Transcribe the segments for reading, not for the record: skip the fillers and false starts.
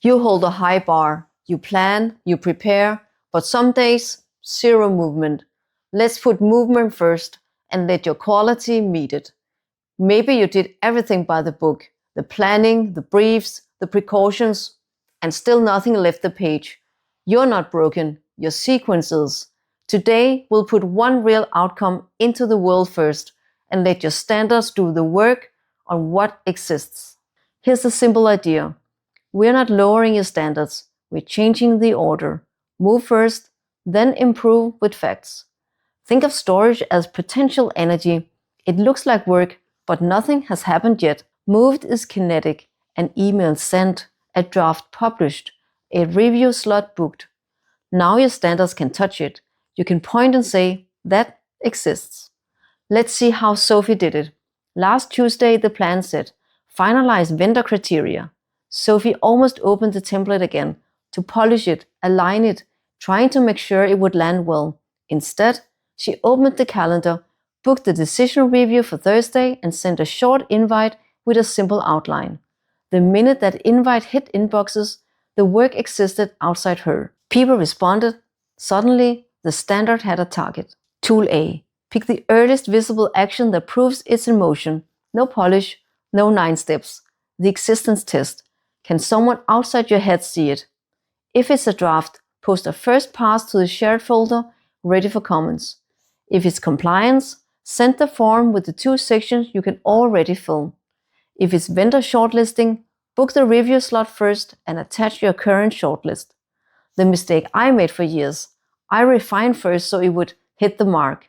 You hold a high bar, you plan, you prepare, but some days, zero movement. Let's put movement first and let your quality meet it. Maybe you did everything by the book, the planning, the briefs, the precautions, and still nothing left the page. You're not broken, your sequence is. Today, we'll put one real outcome into the world first and let your standards do the work on what exists. Here's the simple idea. We're not lowering your standards, we're changing the order. Move first, then improve with facts. Think of storage as potential energy. It looks like work, but nothing has happened yet. Moved is kinetic, an email sent, a draft published, a review slot booked. Now your standards can touch it. You can point and say, that exists. Let's see how Sofie did it. Last Tuesday, the plan said, finalize vendor criteria. Sofie almost opened the template again to polish it, align it, trying to make sure it would land well. Instead, she opened the calendar, booked the decision review for Thursday, and sent a short invite with a simple outline. The minute that invite hit inboxes, the work existed outside her. People responded. Suddenly, the standard had a target. Tool A. Pick the earliest visible action that proves it's in motion. No polish, no 9 steps. The existence test. Can someone outside your head see it? If it's a draft, post a first pass to the shared folder, ready for comments. If it's compliance, send the form with the 2 sections you can already fill. If it's vendor shortlisting, book the review slot first and attach your current shortlist. The mistake I made for years, I refined first so it would hit the mark.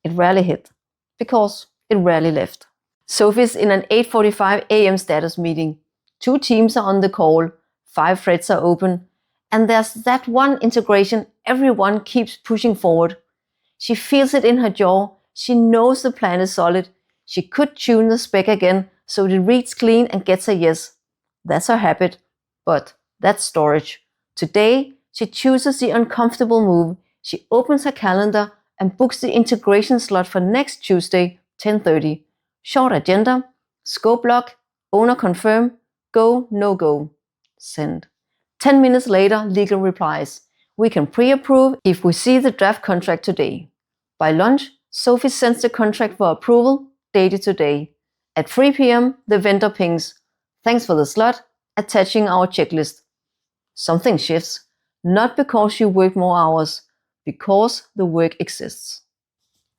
It rarely hit, because it rarely left. Sofie's in an 8:45 a.m. status meeting. 2 teams are on the call, 5 threads are open, and there's that one integration everyone keeps pushing forward. She feels it in her jaw, she knows the plan is solid, she could tune the spec again so it reads clean and gets a yes. That's her habit, but that's storage. Today, she chooses the uncomfortable move, she opens her calendar and books the integration slot for next Tuesday, 10:30. Short agenda, scope block, owner confirm, go, no go. Send. 10 minutes later, legal replies. We can pre-approve if we see the draft contract today. By lunch, Sofie sends the contract for approval, dated today. At 3 p.m., the vendor pings. Thanks for the slot, attaching our checklist. Something shifts, not because you work more hours, because the work exists.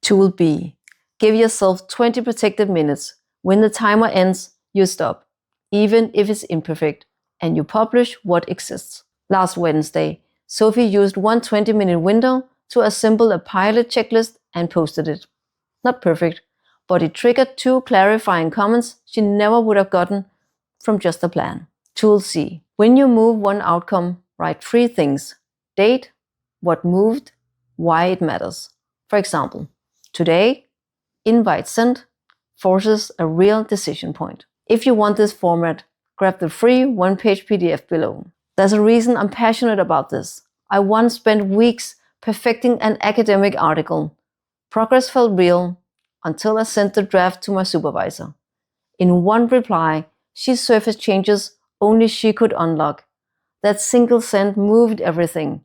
Tool B. Give yourself 20 protected minutes. When the timer ends, you stop, even if it's imperfect, and you publish what exists. Last Wednesday, Sofie used one 20-minute window to assemble a pilot checklist and posted it. Not perfect, but it triggered 2 clarifying comments she never would have gotten from just a plan. Tool C. When you move one outcome, write 3 things. Date, what moved, why it matters. For example, today, invite sent forces a real decision point. If you want this format, grab the free 1-page PDF below. There's a reason I'm passionate about this. I once spent weeks perfecting an academic article. Progress felt real until I sent the draft to my supervisor. In one reply, she surfaced changes only she could unlock. That single send moved everything.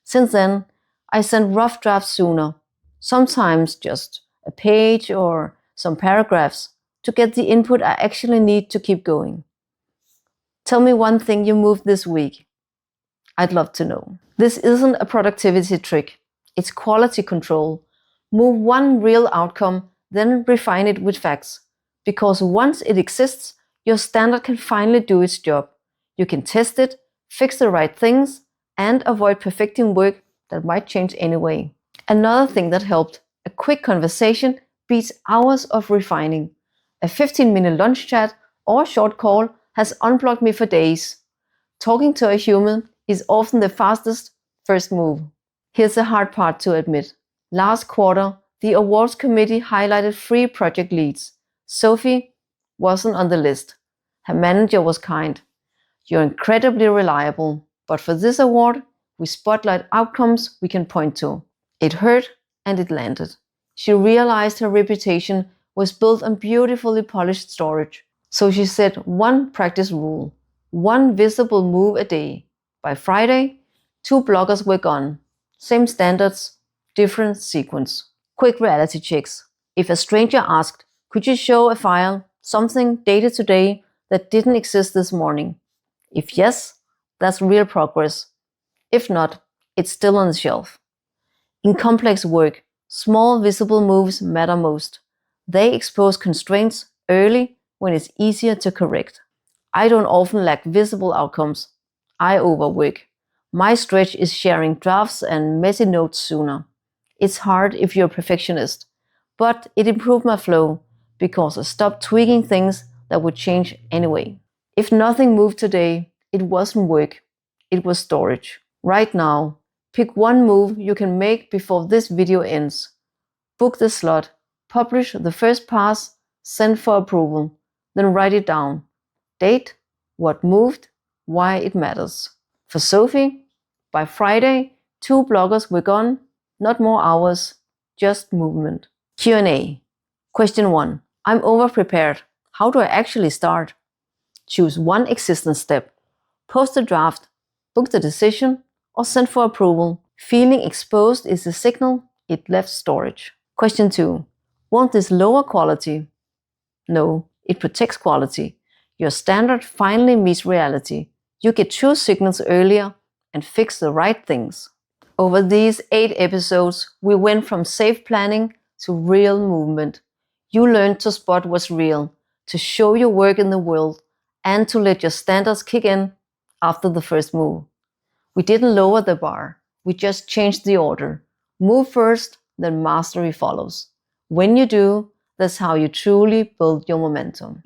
Since then, I send rough drafts sooner, sometimes just a page or some paragraphs to get the input I actually need to keep going. Tell me one thing you moved this week. I'd love to know. This isn't a productivity trick. It's quality control. Move one real outcome, then refine it with facts. Because once it exists, your standard can finally do its job. You can test it, fix the right things, and avoid perfecting work that might change anyway. Another thing that helped, a quick conversation beats hours of refining. A 15-minute lunch chat or short call has unblocked me for days. Talking to a human is often the fastest first move. Here's the hard part to admit. Last quarter, the awards committee highlighted 3 project leads. Sofie wasn't on the list. Her manager was kind. You're incredibly reliable, but for this award, we spotlight outcomes we can point to. It hurt and it landed. She realized her reputation was built on beautifully polished storage. So she set one practice rule. One visible move a day. By Friday, 2 blockers were gone. Same standards, different sequence. Quick reality checks. If a stranger asked, could you show a file, something dated today that didn't exist this morning? If yes, that's real progress. If not, it's still on the shelf. In complex work, small visible moves matter most. They expose constraints early when it's easier to correct. I don't often lack visible outcomes. I overwork. My stretch is sharing drafts and messy notes sooner. It's hard if you're a perfectionist, but it improved my flow because I stopped tweaking things that would change anyway. If nothing moved today, it wasn't work, it was storage. Right now, pick one move you can make before this video ends. Book the slot, publish the first pass, send for approval, then write it down. Date, what moved, why it matters. For Sofie, by Friday, 2 blockers were gone, not more hours, just movement. Q&A. Question 1. I'm overprepared. How do I actually start? Choose one existence step. Post a draft, book the decision, or send for approval. Feeling exposed is a signal it left storage. Question 2. Won't this lower quality? No, it protects quality. Your standard finally meets reality. You get true signals earlier and fix the right things. Over these 8 episodes, we went from safe planning to real movement. You learned to spot what's real, to show your work in the world, and to let your standards kick in after the first move. We didn't lower the bar, we just changed the order. Move first, then mastery follows. When you do, that's how you truly build your momentum.